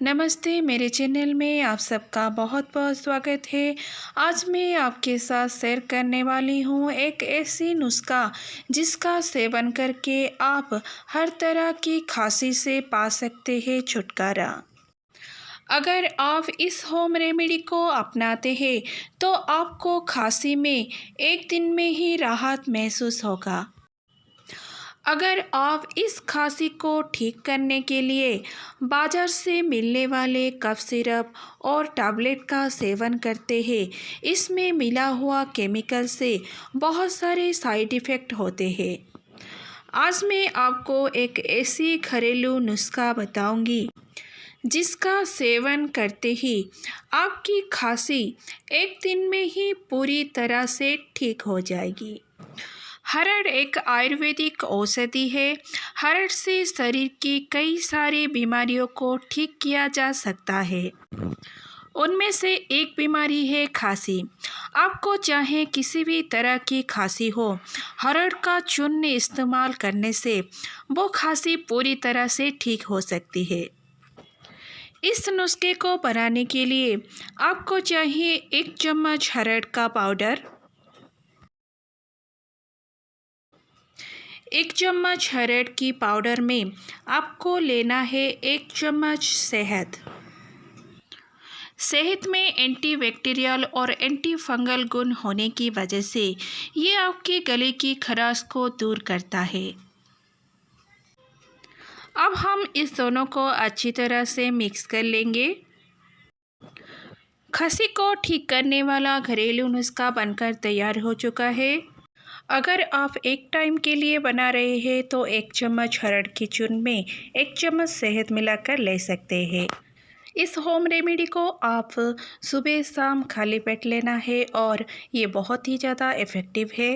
नमस्ते, मेरे चैनल में आप सबका बहुत बहुत स्वागत है। आज मैं आपके साथ शेयर करने वाली हूँ एक ऐसी नुस्खा जिसका सेवन करके आप हर तरह की खांसी से पा सकते हैं छुटकारा। अगर आप इस होम रेमेडी को अपनाते हैं तो आपको खांसी में एक दिन में ही राहत महसूस होगा। अगर आप इस खांसी को ठीक करने के लिए बाज़ार से मिलने वाले कफ सिरप और टैबलेट का सेवन करते हैं, इसमें मिला हुआ केमिकल से बहुत सारे साइड इफ़ेक्ट होते हैं। आज मैं आपको एक ऐसी घरेलू नुस्खा बताऊंगी जिसका सेवन करते ही आपकी खांसी एक दिन में ही पूरी तरह से ठीक हो जाएगी। हरड़ एक आयुर्वेदिक औषधि है। हरड़ से शरीर की कई सारी बीमारियों को ठीक किया जा सकता है। उनमें से एक बीमारी है खांसी। आपको चाहे किसी भी तरह की खांसी हो, हरड़ का चूर्ण इस्तेमाल करने से वो खांसी पूरी तरह से ठीक हो सकती है। इस नुस्खे को बनाने के लिए आपको चाहिए 1 चम्मच हरड़ का पाउडर, 1 चम्मच हरड़ की पाउडर में आपको लेना है 1 चम्मच शहद। शहद में एंटीबैक्टीरियल और एंटी फंगल गुण होने की वजह से ये आपके गले की खराश को दूर करता है। अब हम इस दोनों को अच्छी तरह से मिक्स कर लेंगे। खांसी को ठीक करने वाला घरेलू नुस्खा बनकर तैयार हो चुका है। अगर आप एक टाइम के लिए बना रहे हैं तो 1 चम्मच हरड़ की चूर्ण में 1 चम्मच शहद मिलाकर ले सकते हैं। इस होम रेमेडी को आप सुबह शाम खाली पेट लेना है और ये बहुत ही ज़्यादा इफ़ेक्टिव है।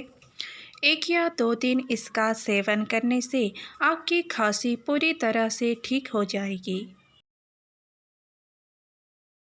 1 या 2 दिन इसका सेवन करने से आपकी खांसी पूरी तरह से ठीक हो जाएगी।